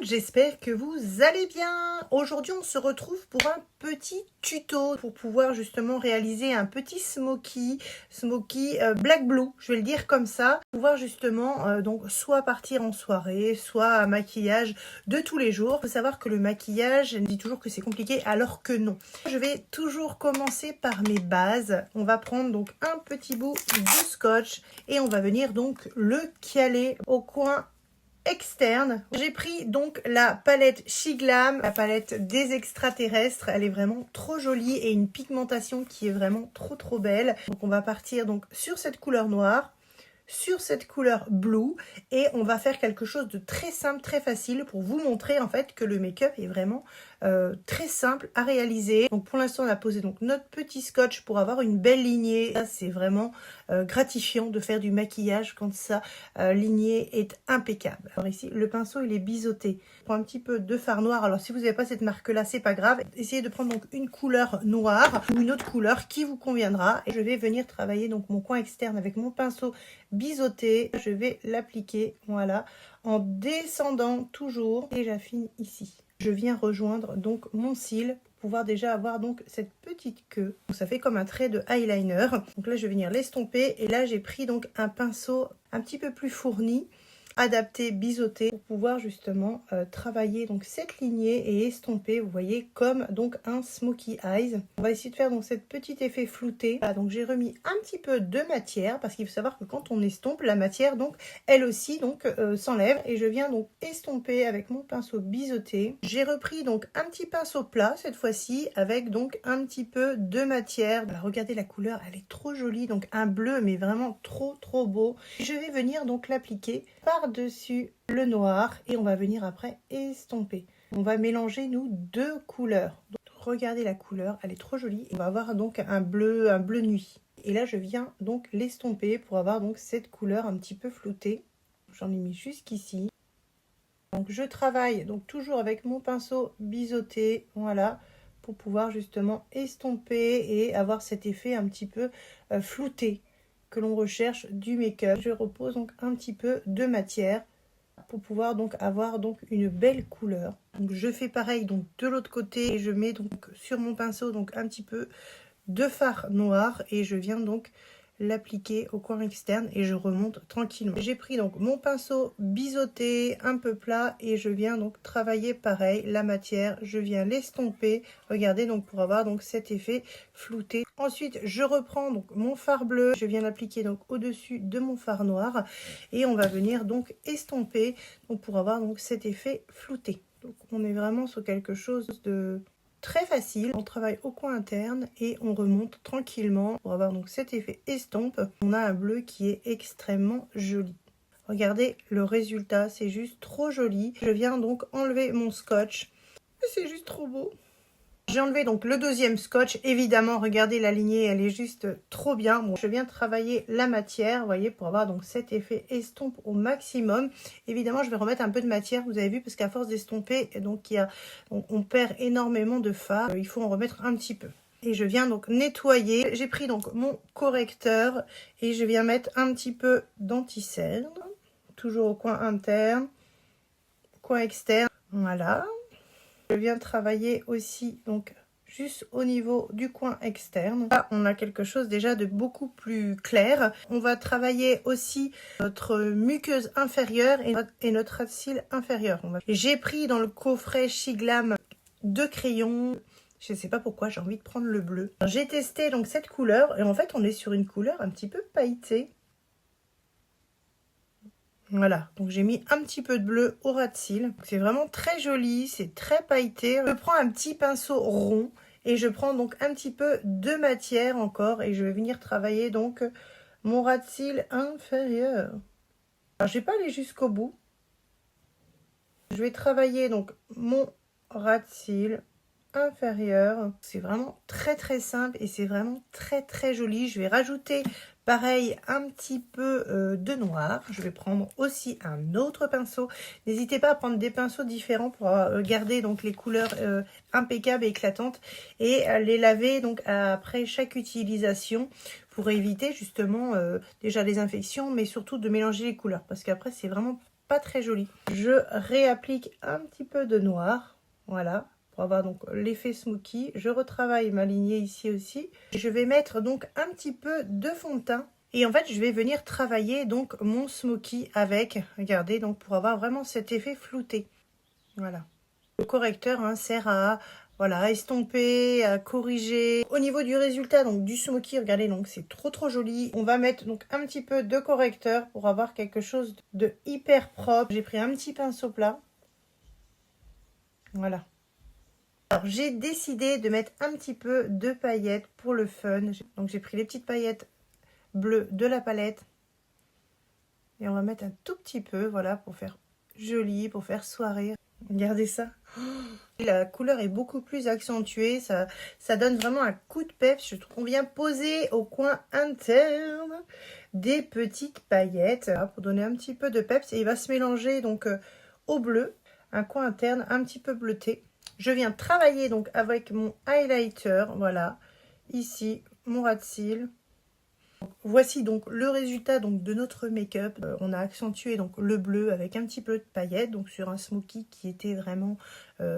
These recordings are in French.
j'espère que vous allez bien. Aujourd'hui, on se retrouve pour un petit tuto pour pouvoir justement réaliser un petit smoky black blue, je vais le dire comme ça, pour pouvoir justement donc soit partir en soirée, soit un maquillage de tous les jours. Il faut savoir que le maquillage, on dit toujours que c'est compliqué alors que non. Je vais toujours commencer par mes bases. On va prendre donc un petit bout de scotch et on va venir donc le caler au coin externe. J'ai pris donc la palette Shiglam, la palette des extraterrestres. Elle est vraiment trop jolie et une pigmentation qui est vraiment trop belle. Donc on va partir donc sur cette couleur noire, sur cette couleur blue, et on va faire quelque chose de très simple, très facile pour vous montrer en fait que le make-up est vraiment très simple à réaliser. Donc pour l'instant on a posé donc notre petit scotch pour avoir une belle lignée. C'est vraiment gratifiant de faire du maquillage quand sa lignée est impeccable. Alors ici le pinceau il est biseauté. Je prends un petit peu de fard noir. Alors si vous n'avez pas cette marque là, c'est pas grave. Essayez de prendre donc une couleur noire ou une autre couleur qui vous conviendra. Et je vais venir travailler donc mon coin externe avec mon pinceau biseauté. Je vais l'appliquer, voilà, en descendant toujours et j'affine ici. Je viens rejoindre donc mon cil pour pouvoir déjà avoir donc cette petite queue. Donc ça fait comme un trait de eyeliner. Donc là je vais venir l'estomper et là j'ai pris donc un pinceau un petit peu plus fourni, adapté, biseauté, pour pouvoir justement travailler donc cette lignée et estomper, vous voyez, comme donc un smoky eyes. On va essayer de faire donc cet petit effet flouté. Voilà, donc j'ai remis un petit peu de matière parce qu'il faut savoir que quand on estompe, la matière donc elle aussi donc s'enlève, et je viens donc estomper avec mon pinceau biseauté. J'ai repris donc un petit pinceau plat cette fois-ci avec donc un petit peu de matière. Voilà, regardez la couleur, elle est trop jolie, donc un bleu mais vraiment trop beau. Je vais venir donc l'appliquer par-dessus le noir et on va venir après estomper. On va mélanger nous deux couleurs. Donc, regardez la couleur, elle est trop jolie. On va avoir donc un bleu nuit. Et là je viens donc l'estomper pour avoir donc cette couleur un petit peu floutée. J'en ai mis jusqu'ici. Donc je travaille donc toujours avec mon pinceau biseauté, voilà, pour pouvoir justement estomper et avoir cet effet un petit peu flouté que l'on recherche du make-up. Je repose donc un petit peu de matière pour pouvoir donc avoir donc une belle couleur. Donc je fais pareil donc de l'autre côté et je mets donc sur mon pinceau donc un petit peu de fard noir et je viens donc l'appliquer au coin externe et je remonte tranquillement. J'ai pris donc mon pinceau biseauté un peu plat et je viens donc travailler pareil la matière, je viens l'estomper, regardez, donc pour avoir donc cet effet flouté. Ensuite je reprends donc mon fard bleu, je viens l'appliquer donc au dessus de mon fard noir et on va venir donc estomper donc pour avoir donc cet effet flouté. Donc on est vraiment sur quelque chose de très facile. On travaille au coin interne et on remonte tranquillement pour avoir donc cet effet estompe. On a un bleu qui est extrêmement joli. Regardez le résultat, c'est juste trop joli. Je viens donc enlever mon scotch. C'est juste trop beau. J'ai enlevé donc le deuxième scotch. Évidemment, regardez la lignée, elle est juste trop bien. Bon, je viens travailler la matière, vous voyez, pour avoir donc cet effet estompe au maximum. Évidemment, je vais remettre un peu de matière, vous avez vu, parce qu'à force d'estomper, donc on perd énormément de fard. Il faut en remettre un petit peu. Et je viens donc nettoyer. J'ai pris donc mon correcteur et je viens mettre un petit peu d'anti-cerne, toujours au coin interne, coin externe. Voilà. Je viens travailler aussi donc juste au niveau du coin externe. Là, on a quelque chose déjà de beaucoup plus clair. On va travailler aussi notre muqueuse inférieure et notre ras de cils inférieur. J'ai pris dans le coffret Shiglam 2 crayons. Je ne sais pas pourquoi, j'ai envie de prendre le bleu. J'ai testé donc cette couleur et en fait on est sur une couleur un petit peu pailletée. Voilà, donc j'ai mis un petit peu de bleu au ras de cils. C'est vraiment très joli, c'est très pailleté. Je prends un petit pinceau rond et je prends donc un petit peu de matière encore et je vais venir travailler donc mon ras de cils inférieur. Alors je vais pas aller jusqu'au bout. Je vais travailler donc mon ras de cils inférieur. C'est vraiment très simple et c'est vraiment très joli. Je vais rajouter pareil un petit peu de noir. Je vais prendre aussi un autre pinceau. N'hésitez pas à prendre des pinceaux différents pour garder donc les couleurs impeccables et éclatantes et les laver donc après chaque utilisation pour éviter justement déjà les infections, mais surtout de mélanger les couleurs parce qu'après c'est vraiment pas très joli. Je réapplique un petit peu de noir, voilà, pour avoir donc l'effet smoky. Je retravaille ma lignée ici aussi. Je vais mettre donc un petit peu de fond de teint. Et en fait, je vais venir travailler donc mon smoky avec, regardez, donc pour avoir vraiment cet effet flouté. Voilà. Le correcteur hein, sert à voilà, estomper, à corriger. Au niveau du résultat donc du smoky, regardez, donc c'est trop joli. On va mettre donc un petit peu de correcteur pour avoir quelque chose de hyper propre. J'ai pris un petit pinceau plat. Voilà. Alors j'ai décidé de mettre un petit peu de paillettes pour le fun. Donc j'ai pris les petites paillettes bleues de la palette. Et on va mettre un tout petit peu, voilà, pour faire joli, pour faire soirée. Regardez ça. La couleur est beaucoup plus accentuée. Ça donne vraiment un coup de peps. Je trouve qu'on vient poser au coin interne des petites paillettes pour donner un petit peu de peps. Et il va se mélanger donc au bleu. Un coin interne un petit peu bleuté. Je viens travailler donc avec mon highlighter. Voilà. Ici, mon ras de cils. Voici donc le résultat donc de notre make-up. On a accentué donc le bleu avec un petit peu de paillettes, donc sur un smoky qui était vraiment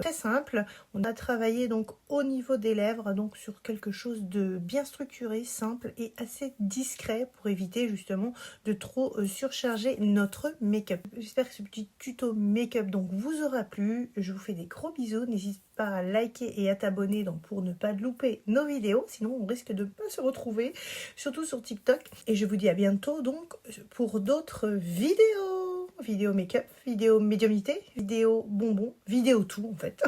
très simple. On a travaillé donc au niveau des lèvres, donc sur quelque chose de bien structuré, simple et assez discret pour éviter justement de trop surcharger notre make-up. J'espère que ce petit tuto make-up donc vous aura plu. Je vous fais des gros bisous. N'hésitez pas à liker et à t'abonner donc pour ne pas louper nos vidéos. Sinon on risque de ne pas se retrouver, surtout sur TikTok. Et je vous dis à bientôt donc pour d'autres vidéos. Vidéo make-up, vidéo médiumnité, vidéo bonbons, vidéo tout en fait.